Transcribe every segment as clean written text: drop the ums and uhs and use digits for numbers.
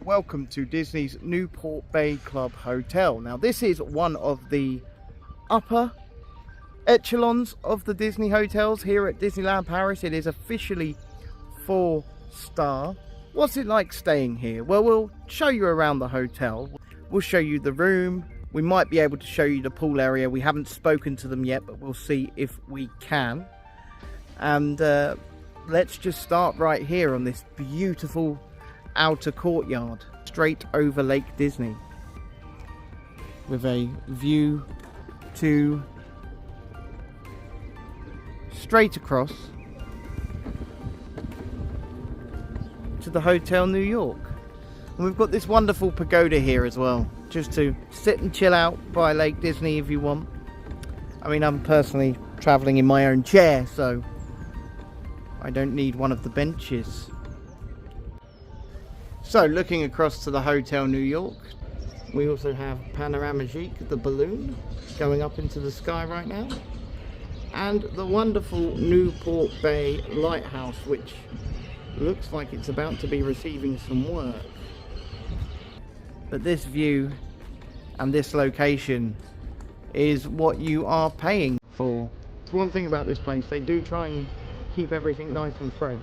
welcome to Disney's Newport Bay Club Hotel. Now this is one of the upper echelons of the Disney hotels here at Disneyland Paris. It is officially 4-star. What's it like staying here? Well, we'll show you around the hotel. We'll show you the room. We might be able to show you the pool area. We haven't spoken to them yet, but we'll see if we can. And let's just start right here on this beautiful outer courtyard straight over Lake Disney with a view to straight across to the Hotel New York. And we've got this wonderful pagoda here as well, just to sit and chill out by Lake Disney if you want. I mean, I'm personally traveling in my own chair, so I don't need one of the benches. So looking across to the Hotel New York, we also have Panoramagique, the balloon, going up into the sky right now. And the wonderful Newport Bay Lighthouse, which looks like it's about to be receiving some work. But this view and this location is what you are paying for. It's one thing about this place, they do try and keep everything nice and fresh.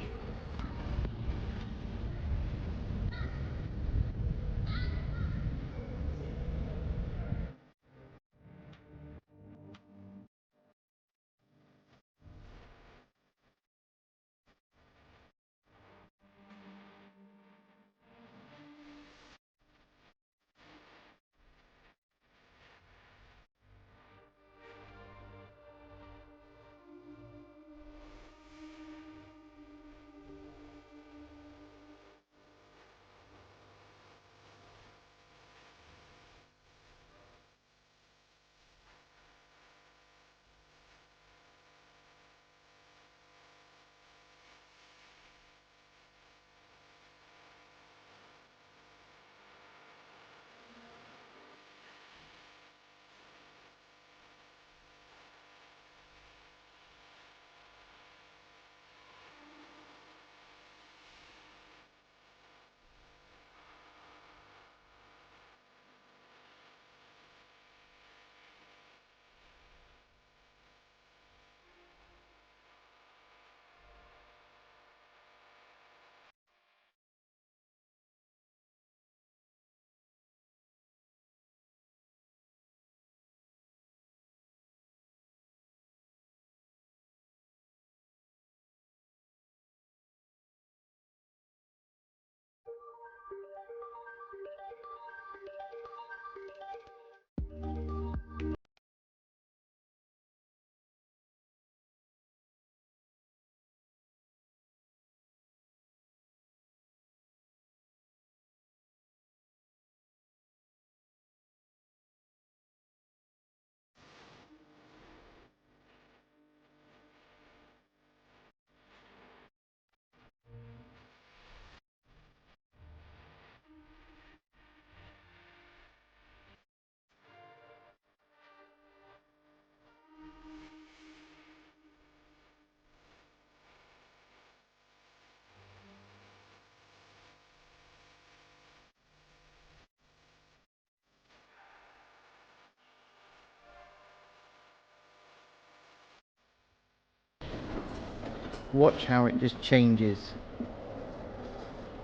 Watch how it just changes.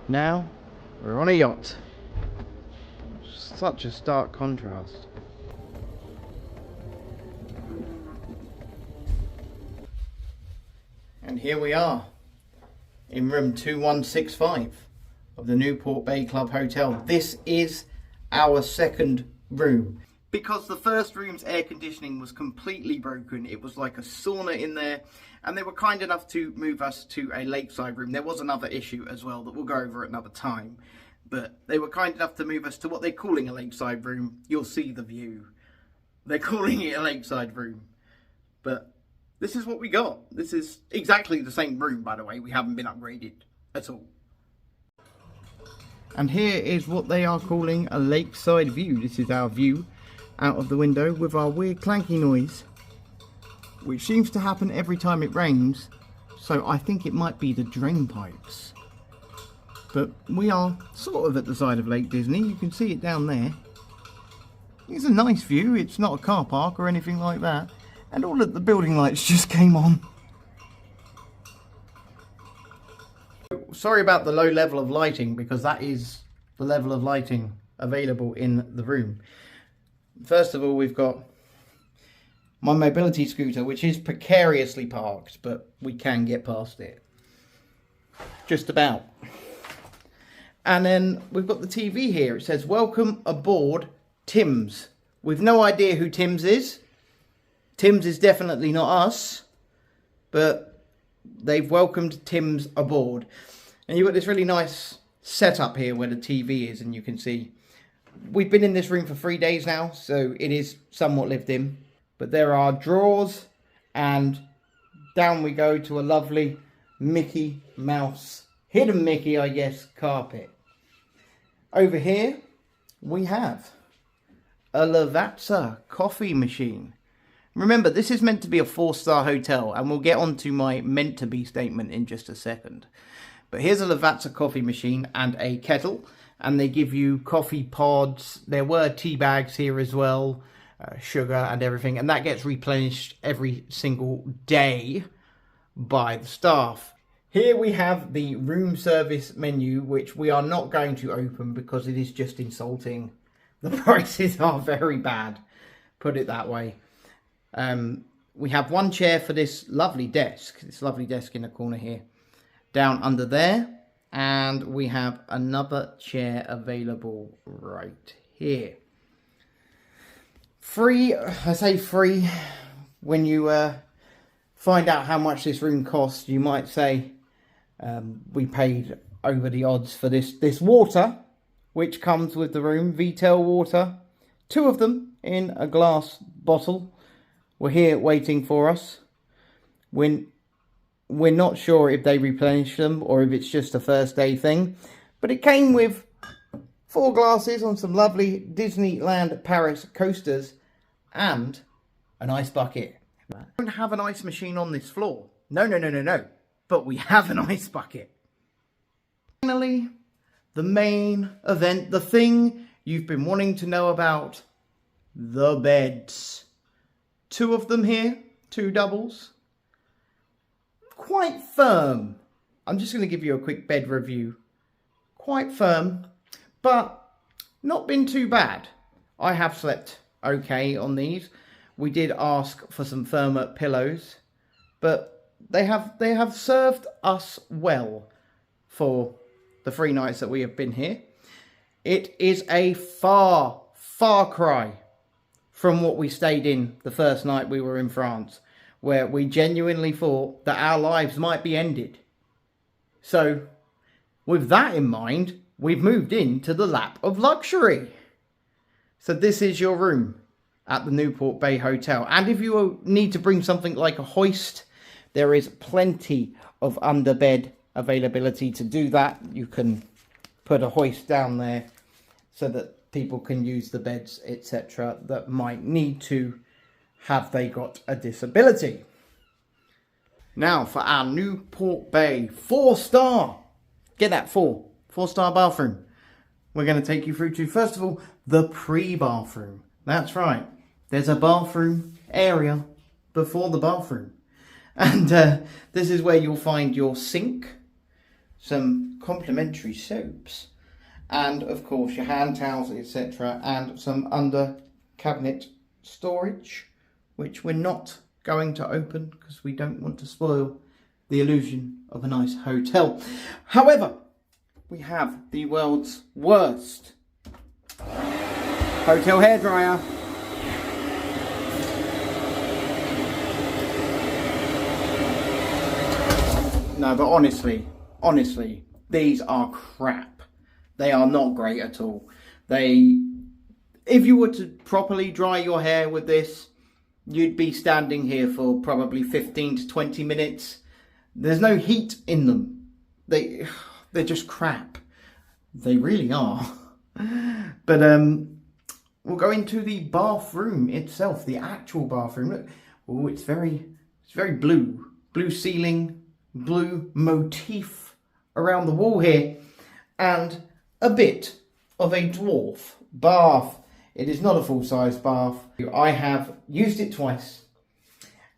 Now we're on a yacht. Such a stark contrast. And here we are in room 2165 of the Newport Bay Club Hotel. This is our second room. Because the first room's air conditioning was completely broken. It was like a sauna in there, and they were kind enough to move us to a lakeside room. There was another issue as well that we'll go over at another time, but they were kind enough to move us to what they're calling a lakeside room. You'll see the view. They're calling it a lakeside room, but this is what we got. This is exactly the same room, by the way. We haven't been upgraded at all. And here is what they are calling a lakeside view. This is our view out of the window with our weird clanky noise, which seems to happen every time it rains, so I think it might be the drain pipes. But we are sort of at the side of Lake Disney. You can see it down there. It's a nice view. It's not a car park or anything like that. And all of the building lights just came on. Sorry about the low level of lighting, because that is the level of lighting available in the room. First of all, we've got my mobility scooter, which is precariously parked, but we can get past it. Just about. And then we've got the TV here. It says, "Welcome aboard, Tim's." We've no idea who Tim's is. Tim's is definitely not us, but they've welcomed Tim's aboard. And you've got this really nice setup here where the TV is, and you can see we've been in this room for 3 days now, so it is somewhat lived in. But there are drawers, and down we go to a lovely Mickey Mouse, hidden Mickey, I guess, carpet. Over here, we have a Lavazza coffee machine. Remember, this is meant to be a 4-star hotel, and we'll get onto my meant to be statement in just a second. But here's a Lavazza coffee machine and a kettle, and they give you coffee pods. There were tea bags here as well, sugar and everything, and that gets replenished every single day by the staff. Here we have the room service menu, which we are not going to open because it is just insulting. The prices are very bad, put it that way. We have one chair for this lovely desk in the corner here, down under there, and we have another chair available right here. Free, I say free, when you find out how much this room costs, you might say we paid over the odds for this water, which comes with the room, Vitel water, 2 of them in a glass bottle. We're here waiting for us. We're not sure if they replenish them or if it's just a first day thing. But it came with 4 glasses on some lovely Disneyland Paris coasters and an ice bucket. We don't have an ice machine on this floor. No. But we have an ice bucket. Finally, the main event, the thing you've been wanting to know about, the beds. 2 of them here, 2 doubles. Quite firm. I'm just going to give you a quick bed review. Quite firm, but not been too bad. I have slept okay on these. We did ask for some firmer pillows, but they have served us well for the 3 nights that we have been here. It is a far cry from what we stayed in the first night we were in France, where we genuinely thought that our lives might be ended. So, with that in mind, we've moved into the lap of luxury. So this is your room at the Newport Bay Hotel. And if you need to bring something like a hoist, there is plenty of underbed availability to do that. You can put a hoist down there so that people can use the beds, etc., that might need to, have they got a disability. Now for our Newport Bay 4-star, get that 4-star bathroom. We're going to take you through to, first of all, the pre-bathroom. That's right, there's a bathroom area before the bathroom. And this is where you'll find your sink, some complimentary soaps, and of course your hand towels, etc., and some under cabinet storage, which we're not going to open because we don't want to spoil the illusion of a nice hotel. However, we have the world's worst hotel hairdryer. No, but honestly, these are crap. They are not great at all. If you were to properly dry your hair with this, you'd be standing here for probably 15 to 20 minutes. There's no heat in them. They're just crap. They really are. But we'll go into the bathroom itself, the actual bathroom. Look, oh, it's very blue. Blue ceiling, blue motif around the wall here. and a bit of a dwarf bath. It is not a full-size bath. I have used it twice,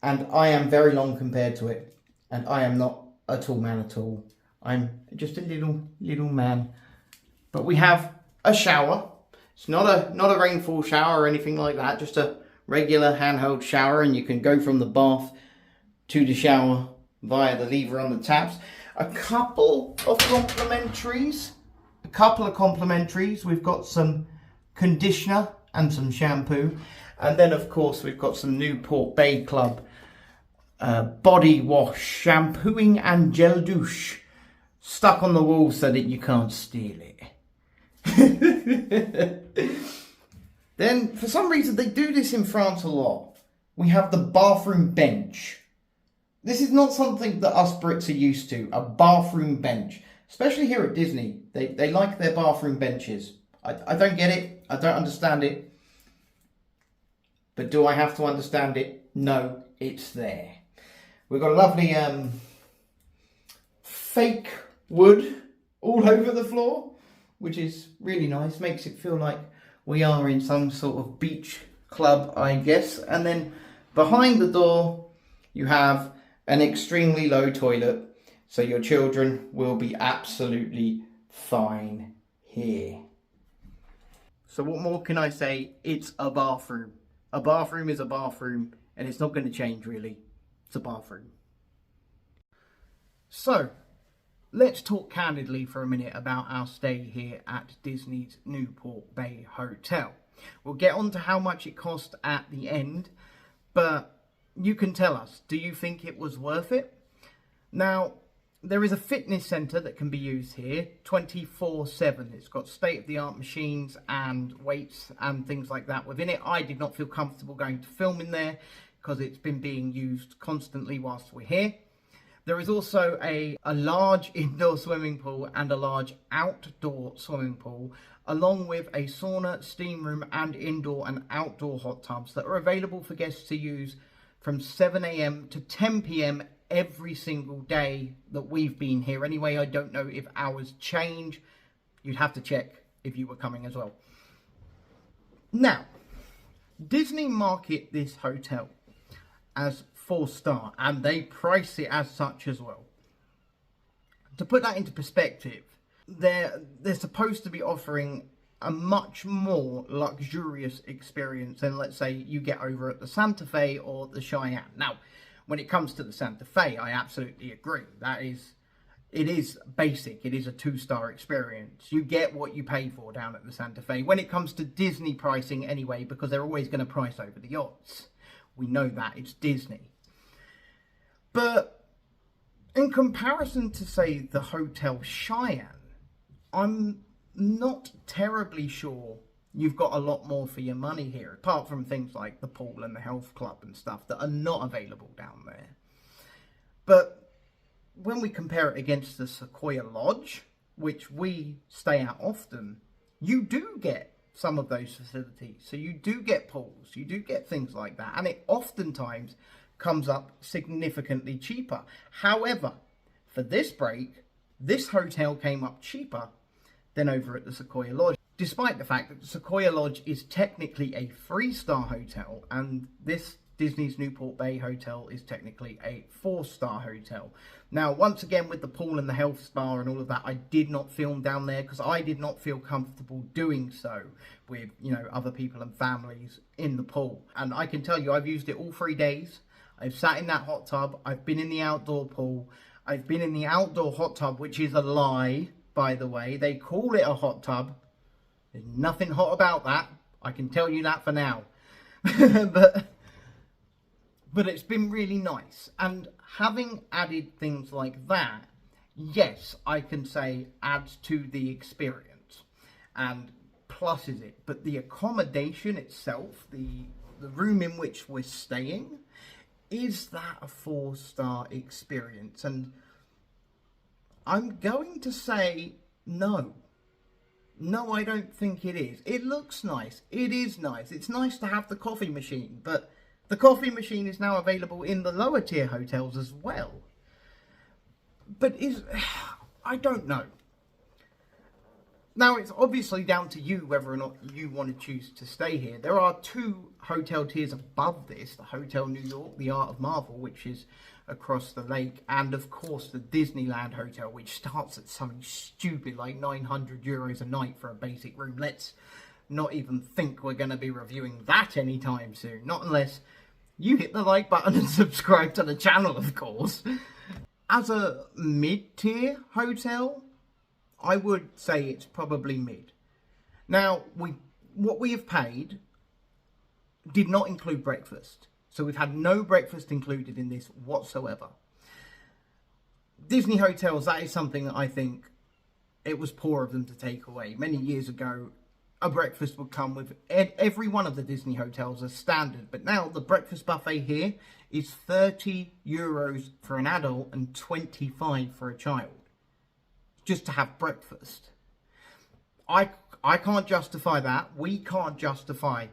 and I am very long compared to it, and I am not a tall man at all. I'm just a little man. But we have a shower. It's not a rainfall shower or anything like that, just a regular handheld shower, and you can go from the bath to the shower via the lever on the taps. A couple of complimentaries. We've got some conditioner and some shampoo, and then of course we've got some Newport Bay Club body wash, shampooing and gel douche stuck on the wall so that you can't steal it. Then for some reason they do this in France a lot. We have the bathroom bench. This is not something that us Brits are used to, a bathroom bench. Especially here at Disney, they like their bathroom benches. I don't get it, I don't understand it. But do I have to understand it? No, it's there. We've got a lovely fake wood all over the floor, which is really nice. Makes it feel like we are in some sort of beach club, I guess. And then behind the door, you have an extremely low toilet, so your children will be absolutely fine here. So what more can I say? It's a bathroom. A bathroom is a bathroom, and it's not going to change really. It's a bathroom. So, let's talk candidly for a minute about our stay here at Disney's Newport Bay Hotel. We'll get on to how much it cost at the end, but you can tell us, do you think it was worth it? Now, there is a fitness centre that can be used here 24/7. It's got state-of-the-art machines and weights and things like that within it. I did not feel comfortable going to film in there because it's been being used constantly whilst we're here. There is also a large indoor swimming pool and a large outdoor swimming pool, along with a sauna, steam room and indoor and outdoor hot tubs that are available for guests to use from 7 AM to 10 PM every single day that we've been here. Anyway, I don't know if hours change. You'd have to check if you were coming as well. Now, Disney market this hotel as 4-star, and they price it as such as well. To put that into perspective, they're supposed to be offering a much more luxurious experience than, let's say, you get over at the Santa Fe or the Cheyenne. Now, when it comes to the Santa Fe, I absolutely agree. It is basic. It is a 2-star experience. You get what you pay for down at the Santa Fe. When it comes to Disney pricing anyway, because they're always going to price over the odds. We know that. It's Disney. But in comparison to, say, the Hotel Cheyenne, I'm not terribly sure you've got a lot more for your money here, apart from things like the pool and the health club and stuff that are not available down there. But when we compare it against the Sequoia Lodge, which we stay at often, you do get some of those facilities. So you do get pools, you do get things like that, and it oftentimes comes up significantly cheaper. However, for this break, this hotel came up cheaper than over at the Sequoia Lodge, despite the fact that the Sequoia Lodge is technically a 3-star hotel, and this Disney's Newport Bay Hotel is technically a 4-star hotel. Now, once again, with the pool and the health spa and all of that, I did not film down there because I did not feel comfortable doing so with, other people and families in the pool. And I can tell you, I've used it all 3 days. I've sat in that hot tub. I've been in the outdoor pool. I've been in the outdoor hot tub, which is a lie, by the way. They call it a hot tub. There's nothing hot about that. I can tell you that for now. But it's been really nice. And having added things like that, yes, I can say adds to the experience and pluses it. But the accommodation itself, the room in which we're staying, is that a 4-star experience? And I'm going to say no. No, I don't think it is. It looks nice. It is nice. It's nice to have the coffee machine, but the coffee machine is now available in the lower tier hotels as well. But I don't know. Now, it's obviously down to you whether or not you want to choose to stay here. There are 2 hotel tiers above this, the Hotel New York, the Art of Marvel, which is across the lake, and of course the Disneyland Hotel, which starts at something stupid like €900 a night for a basic room. Let's not even think we're going to be reviewing that anytime soon. Not unless you hit the like button and subscribe to the channel, of course. As a mid-tier hotel, I would say it's probably mid. Now, what we have paid did not include breakfast. So we've had no breakfast included in this whatsoever. Disney hotels, that is something that I think it was poor of them to take away. Many years ago, a breakfast would come with every one of the Disney hotels as standard. But now the breakfast buffet here is €30 for an adult and $25 for a child. Just to have breakfast. I can't justify that. We can't justify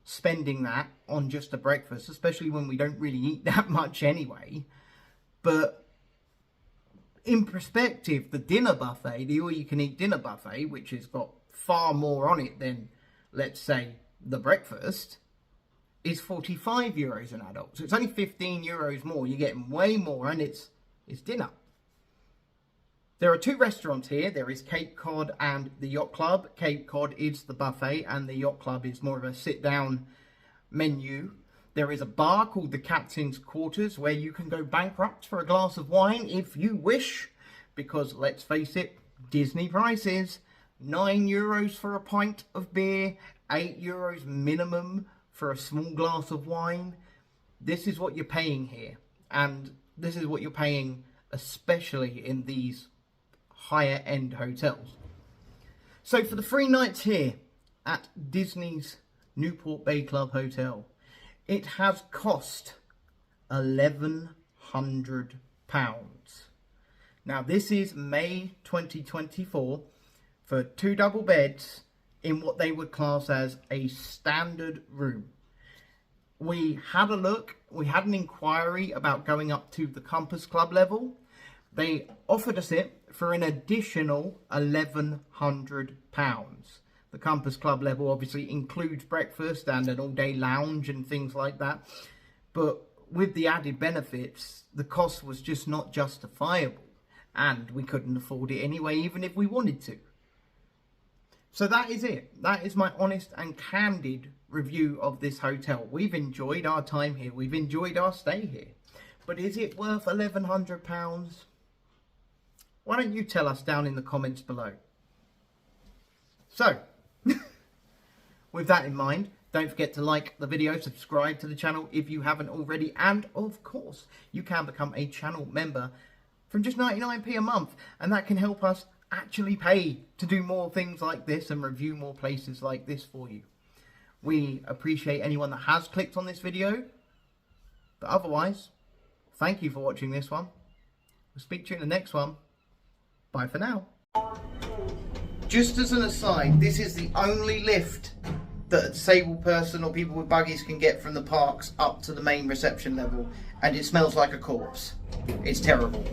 spending that on just a breakfast, especially when we don't really eat that much anyway. But in perspective, the dinner buffet, the all-you-can-eat dinner buffet, which has got far more on it than, let's say, the breakfast, is €45 an adult. So it's only €15 more. You're getting way more, and it's dinner. There are 2 restaurants here. There is Cape Cod and the Yacht Club. Cape Cod is the buffet and the Yacht Club is more of a sit-down menu. There is a bar called the Captain's Quarters where you can go bankrupt for a glass of wine if you wish. Because, let's face it, Disney prices. €9 for a pint of beer, €8 minimum for a small glass of wine. This is what you're paying here. And this is what you're paying especially in these higher end hotels. So for the 3 nights here at Disney's Newport Bay Club Hotel, it has cost £1,100. Now this is May 2024 for 2 double beds in what they would class as a standard room. We had a look, we had an inquiry about going up to the Compass Club level. They offered us it for an additional £1,100. The Compass Club level obviously includes breakfast and an all-day lounge and things like that. But with the added benefits, the cost was just not justifiable. And we couldn't afford it anyway, even if we wanted to. So that is it. That is my honest and candid review of this hotel. We've enjoyed our time here. We've enjoyed our stay here. But is it worth £1,100? Why don't you tell us down in the comments below? So, with that in mind, don't forget to like the video, subscribe to the channel if you haven't already, and of course, you can become a channel member from just 99p a month, and that can help us actually pay to do more things like this and review more places like this for you. We appreciate anyone that has clicked on this video, but otherwise, thank you for watching this one. We'll speak to you in the next one. Bye for now. Just as an aside, this is the only lift that a disabled person or people with buggies can get from the parks up to the main reception level, and it smells like a corpse. It's terrible.